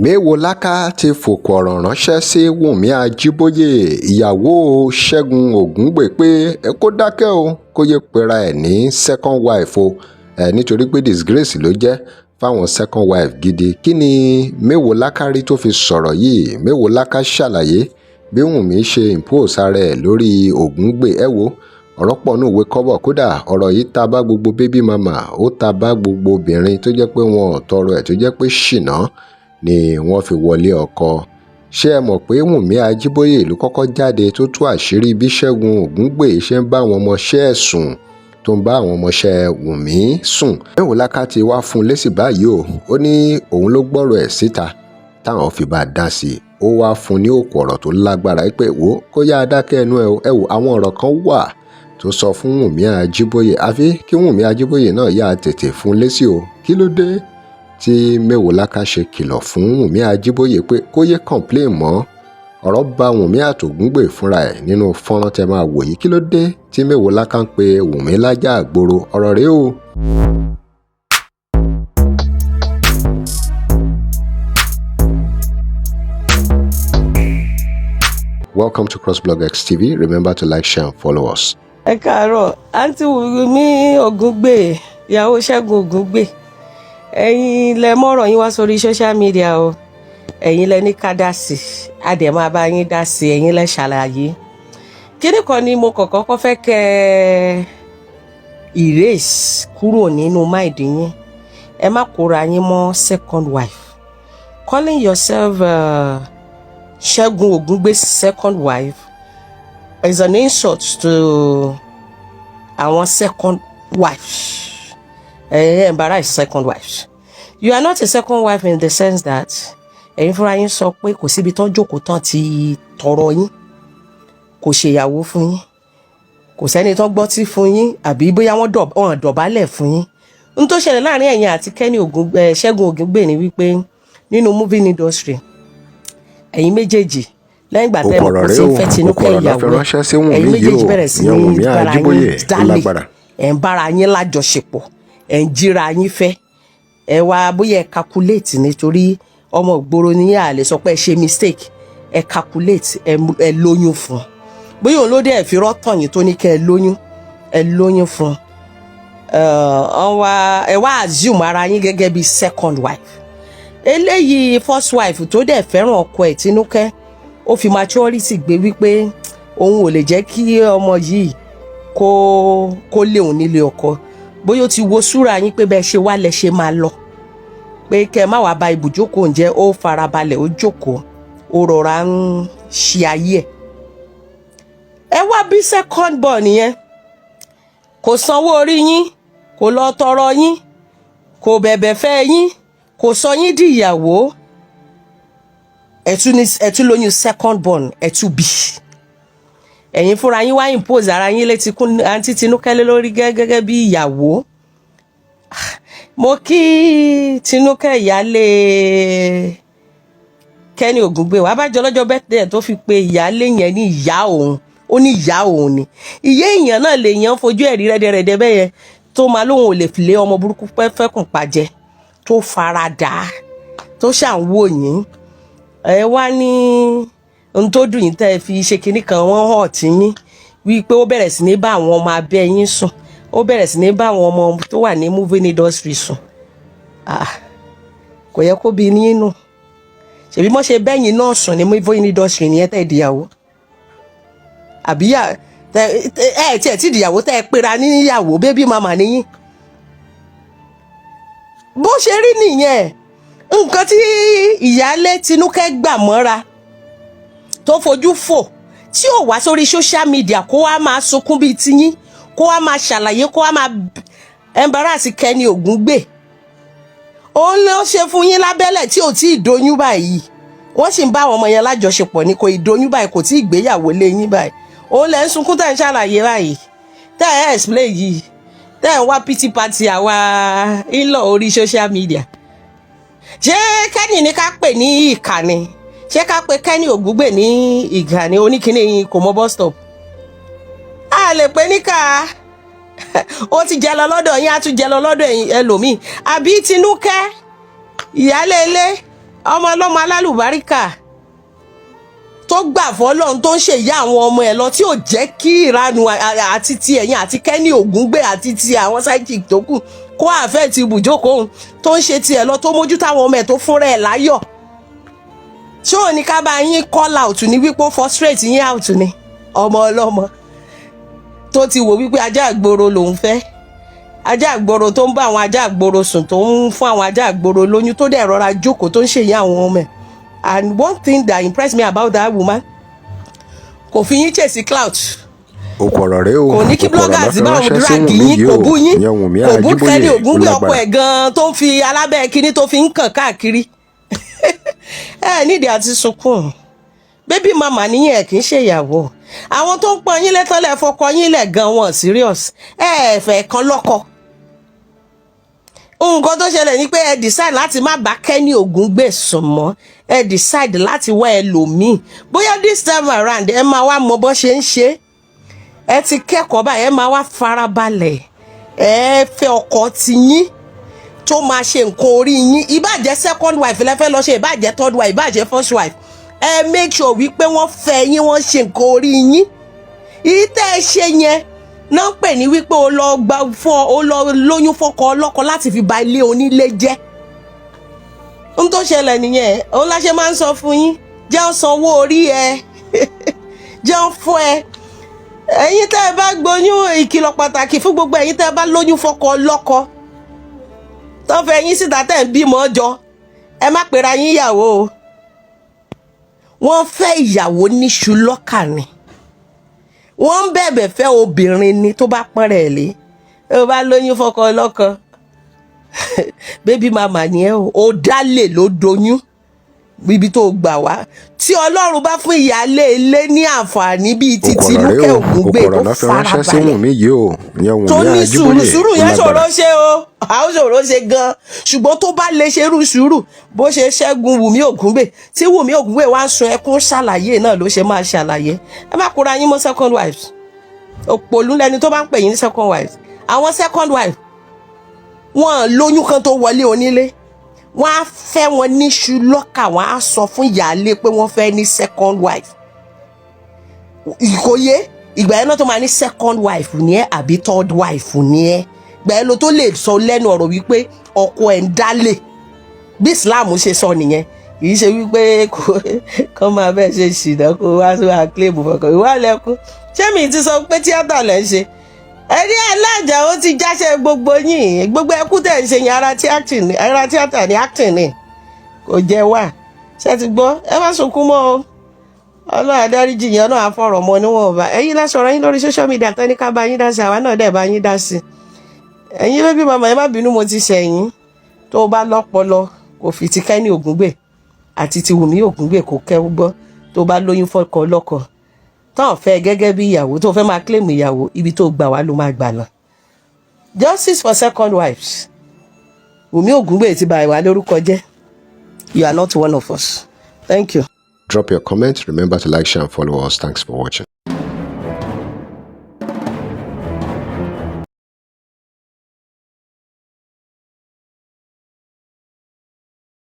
Mewolaka ti fòkò ọ̀rọ̀ ránṣẹ́ sí Wunmi Ajiboye ìyàwó Segun Ogungbe pé kó dákẹ́ o kó yé pera ẹ̀ ní second wife o nítorí pé disgrace ló jẹ́ fáwọn second wife gidi. Kí ni Mewolaka rí tó fi sọ̀rọ̀ yìí? Mewolaka ṣàlàyé bí Wunmi ṣe impose ara ẹ̀ lórí Ogungbe. Ẹ wo ọ̀rọ̀ pọ̀ nù ìwé kọ́bọ̀, kódà ọ̀rọ̀ yìí ta bá gbogbo baby mama, ó ta bá gbogbo obìnrin tó jẹ́ pé wọn ò tọrọ ẹ̀, tó jẹ́ pé ṣìnà ni wọ́n fi wọlé ọkọ. Ṣé ẹ mọ̀ pé Wunmi Ajiboye ló kọ́kọ́ jáde tó tú àṣírí bí Segun Ogungbe ṣe ń bá àwọn ọmọọṣẹ́ ẹ̀ sùn, tó ń bá àwọn ọmọọṣẹ́ Wunmi sùn. Mewolaka ti wá fún un lésì báyìí o, ó ní òun ló gbọ́rọ̀ ẹ̀ síta táwọn fi bá a dá sí i. Ó wá fún un ní òkú ọ̀rọ̀ tó lágbára pé wò kó yá dákẹ́ ẹnu ẹ o. Ẹ wò àwọn ọ̀rọ̀ kan wà tó sọ fún Wunmi Ajiboye, àfi kí Wunmi Ajiboye náà yá tètè fún un lésì o. Kí ló dé tí Mewolaka ṣe kìlọ̀ fún Wunmi Ajiboye pé kó yé complain mọ́? Ọ̀rọ̀ bá Wunmi àtògúngbè fúnra ẹ̀ nínú fọ́nrán tẹ máa wò yìí. Kí ló dé tí Mewolaka ń pe Wunmi lájà àgboro? Ọ̀rọ̀ rèé o. Welcome to CrossBlogX TV. Remember to like, share and follow us. Ẹ káàárọ̀, àǹtí Wunmi Ogungbe, ìyàwó Segun Ogungbe. Ẹ̀yin lẹ mọ́rọ̀ yín wá sórí social media o. Ẹ̀yin lẹ ní ká dá sí, a dẹ̀ máa bá yín dá sí, ẹ̀yin lẹ ṣàlàyé. Kíni kan ni mo kọ́kọ́ fẹ́ kẹ́ erase kúrò nínú mind yín. Ẹ má kóra yín mọ́ second wife. Calling yourself Segun Ogungbe's second wife is an insult to our second wife. Embarrass second wife. You are not a second wife in the sense that ẹ̀yin fúnra yín sọ pé kò síbi tán jókòó tán ti tọrọ yín, kò ṣèyàwó fún yín, kò sẹ́ni tán gbọ́ tí fún yín, àbí bóyá wọ́n dọ̀bálẹ̀ fún yín. N tó ṣẹlẹ̀ láàrin ẹ̀yin àti Segun Ogungbe ni wípé nínú movie industry ẹ̀yin méjèèjì lẹ́yìn ìgbà tẹ́ mọ̀ kó sí fẹ́ Tinúkẹ́ ìyàwó ẹ̀yin méjèèjì bẹ̀rẹ̀ sí ní bára yín dálé, ẹ̀ ń bára yín lájọṣepọ̀, ẹ̀ ń jíra yín fẹ́, ẹ wá bóyá ẹ calculate nítorí ọmọ ìgboro ní yà lè sọ pé ẹ ṣe mistake, ẹ calculate, ẹ lóyún fún, bóyá òun ló dé ẹ fi rọ́tàn yín tó ní kẹ́ ẹ lóyún fún, ẹ wá assume ara yín gẹ́gẹ́ bí second wife. Eléyìí first wife tó dẹ̀ fẹ́ràn ọkọ ẹ̀ Tinúkẹ́, ó fi maturity gbé wípé òun ò lè jẹ́ kí ọmọ yìí kó lé òun nílé ọkọ. Bóyá ó ti wo súra yín pé bẹ́ẹ̀ ṣe wá lẹ ṣe máa lọ, pé kẹ́ ẹ má wàá ba ibùjókòó oúnjẹ, ó farabalẹ̀, ó jókòó, ó rọra ń ṣe ayé ẹ̀. Ẹ wá bí second born yẹn, kò sanwó orí yín, kò lọ tọrọ yín, kò bẹ̀bẹ̀ fẹ́ yín, kò sọ yín di ìyàwó, ẹ tún lóyún second born, ẹ tún bí. Ẹ̀yin fúnra yín wá impose ara yín létí kún àǹtí Tinúkẹ́ lórí gẹ́gẹ́ bí ìyàwó. Mo kí Tinúkẹ́ ìyálé Kenny Ogungbe wá bá jọ lọ́jọ́ birthday tó fi pe ìyálé yẹn ní ìyá òun, ó ní ìyá òun ni. Ìyá èèyàn náà lè yàn fojú ẹ̀rí rẹ́dẹ̀rẹ́dẹ́ bẹ́ẹ̀ yẹn tó máa lóun ò lè fi lé ọmọ burúkú fẹ́kùn pàjẹ́, tó farada, tó ṣàǹwò yín. Ẹ wá ní ohun tó dùn yín tẹ́ ẹ fi ṣe kinní kan wọ́n hàn tí yín wípé ó bẹ̀rẹ̀ sí ní bá àwọn ọmọ abẹ́ yín sùn, ó bẹ̀rẹ̀ sí ní bá àwọn ọmọ tó wà ní movie industry sùn. Kò yẹ kó bí yín nù. Ṣèbí mọ́ ṣe bẹ́yìn náà sùn ní movie industry nìyẹn tẹ́ ìdíyàwó. Àbí tí ẹ̀ tí ìdíyàwó tẹ́ ẹ pera níyàwó baby mama níyìn. Bó ṣe rí nìyẹn, nǹkan tí ìyálé Tinúkẹ́ gbà mọ́ra tó fojú fò, tí ò wá sórí social media kó wá máa sunkún bíi tiyín, kó wá máa ṣàlàyé, kó wá máa embarrass Kenny Ogungbe. Òun ló ṣe fún yín lábẹ́lẹ̀ tí ò tí ì doyún báyìí. Wọ́n sì ń bá àwọn ọmọ yẹn lájọṣepọ̀ ní kò ì doyún báyìí, kò tí ì gbéyàwó lé yín báyìí. Òun lẹ ń sunkún tẹ́ ń ṣàlàyé báyìí, tẹ́ ẹ̀ explain yìí, tẹ́ ẹ̀ ń wá pity party àwa ìlọ orí social media. Ṣé Kenny ní ká pè ní ìkànnì? Ṣé ká pè Kenny Ogungbe ní ìkànnì oníkíní kò mọ bus stop? A lè pè níkà. Ó ti jẹ lọ lọ́dọ̀ yín, á tún jẹ lọ lọ́dọ̀ ẹlòmíì. Àbí Tinúkẹ́ ìyálé ilé ọmọ ọlọ́mọ alálùbáríkà tó gbà fọ́lọ́run tó ń ṣe ìyá àwọn ọmọ ẹ̀ lọ tí ò jẹ́ kí ìranu àti ti ẹ̀yìn àti kẹ́ni ògúngbè àti ti àwọn psychic tó kù kó àfẹ́ ti ibùjókòó tó ń ṣe tiẹ̀ lọ tó mójú táwọn ọmọ ẹ̀ tó fúnra ẹ̀ láyọ̀ ṣé ò ní ká bá yín call out ní wípé ó frustrate yín out ni ọmọ ọlọ́mọ tó ti wò wípé ajá àgbòrò lòún fẹ́ ajá àgbòrò tó ń bá àwọn ajá àgbòrò sùn tó ń fún àwọn ajá àgbòrò lóyún tó dẹ̀ rọra jókòó tó ń ṣèyí àwọn ọmọ ẹ̀. And one thing that impressed me about that woman kò fi yín chase clout òkọ̀rọ̀ rẹ o kò ní kí bloggers bá òun drag yín kò bú yín kò bú Segun Ogungbe ọkọ ẹ̀ gan tó ń fi alábẹ́ kínní tó fi ń kàn káàkiri ẹ nídìí àti sunkún baby mama níyẹn kì í ṣe ìyàwó àwọn tó ń pọn yín lẹ́tọ́lẹ̀ fọkọ yín lẹ̀ gan wọn serious ẹ fẹ́ kan lọ́kọ nǹkan tó ṣẹlẹ̀ ni pé ẹ decide láti má bá Segun Ogungbe sùn mọ́ ẹ decide láti wá ẹlòmíì bóyá this time around ẹ máa wá mọ bó ṣe ń ṣe ẹ ti kẹ́kọ̀ọ́ báyìí ẹ máa wá farabalẹ̀ ẹ fẹ́ ọkọ tiyín tó máa ṣe nǹkan orí yín ìbàjẹ́ second wife lẹ́fẹ́ lọ ṣe ìbàjẹ́ third wife ìbàjẹ́ first wife ẹ make sure wípé wọ́n fẹ́ yín wọ́n ṣe nǹkan orí yín ìtẹ́ ẹ ṣe yẹn náà pè ní wípé o lọ lóyún fọ́kọ ọlọ́kọ láti fi ba ilé onílé jẹ́ ohun tó ṣẹlẹ̀ nìyẹn òun la ṣe máa ń sọ fún yín jẹ́ ó sanwó orí ẹ jẹ́ ó fún ẹ ẹ̀yin tẹ́ ẹ bá gbóyún ìkìlọ̀ pàtàkì fún gbogbo ẹ̀yin tẹ́ ẹ bá lóyún fọ́kọ ọlọ́kọ tó fẹ́ yín síta tẹ́ ẹ ń bímọ jọ ẹ má pera yín ìyàwó o wọ́n fẹ́ ìyàwó níṣu lọ́kà ni wọ́n ń bẹ̀bẹ̀ fẹ́ obìnrin ni tó bá pọ́n rẹ̀ lé ó bá lóyún fọ́kọ ọlọ́kọ baby mama ni ẹ o dálè ló doyún ibi tó gbà wá tí Ọlọ́run bá fún ìyáálé ilé ní àǹfààní bíi ti Tinúkẹ́ Ògúngbè tó farabalẹ̀ tó ní sùúrù yẹn ṣòro ṣe o àwọn ṣòro ṣe gan ṣùgbọ́n tó bá lè ṣerú sùúrù bó ṣe ṣẹ́gun Wunmi Ògúngbè tí Wunmi Ògúngbè wá ń sun ẹkún ṣàlàyé náà ló ṣe máa ṣàlàyé ẹ má kóra yín mọ́ second wives òpòlú lẹni tó bá ń pè yín ní second wives àwọn second wife wọn lóyún kan tó wọlé onílé wọ́n á fẹ́ wọn níṣu lọ́kà wọ́n á sọ fún ìyáálé pé wọ́n fẹ́ ní second wife ìkòyé ìgbà yẹn náà tó máa ní second wife ní ẹ àbí third wife ní ẹ ìgbà yẹn ló tó lè sọ lẹ́nu ọ̀rọ̀ wípé ọkọ ẹ̀ ń dálé bí Islam ṣe sọ nìyẹn kì í ṣe wípé kọ́ máa bẹ́ẹ̀ ṣe ṣìnà kó wá sí àkílèmù fọkàn ìwà lẹ́kún ṣé mi ti sọ pé tíátà lẹ́ ń ṣe ẹni alájà ó ti jáṣẹ gbogbo yín gbogbo ẹkú tẹ̀ ń ṣe yẹn ara tíátà ní acting ni kò jẹ́ wà ṣe ti gbọ́ ẹ má sunkún mọ́ o Ọlọ́run adáríjì yẹn náà àfọ̀rọ̀ mọ́ níwọ̀n ọba ẹ̀yin lásọ̀rọ̀ yín lórí social media tán ní ká bá yín dá sí àwa náà dẹ̀ bá yín dá sí ẹ̀yin baby mama ẹ má bínú mo ti ṣẹ̀yìn tó o bá lọ́pọlọ kò fi ti Segun Ogungbe àti ti Wunmi Ògúngbè kò kẹ́ gbọ́ tó o bá lóyún fọ́kọ ọlọ́kọ tán fẹ́ gẹ́gẹ́ bí ìyàwó tó fẹ́ máa claim ìyàwó ibi tó gbà wá ló máa gbà lọ. Justice for second wives Wunmi Ògúngbè ti bà ìwà lórúkọ jẹ́. You are not one of us. Thank you. Drop your comment. Remember to like, share and follow us. Thanks for watching.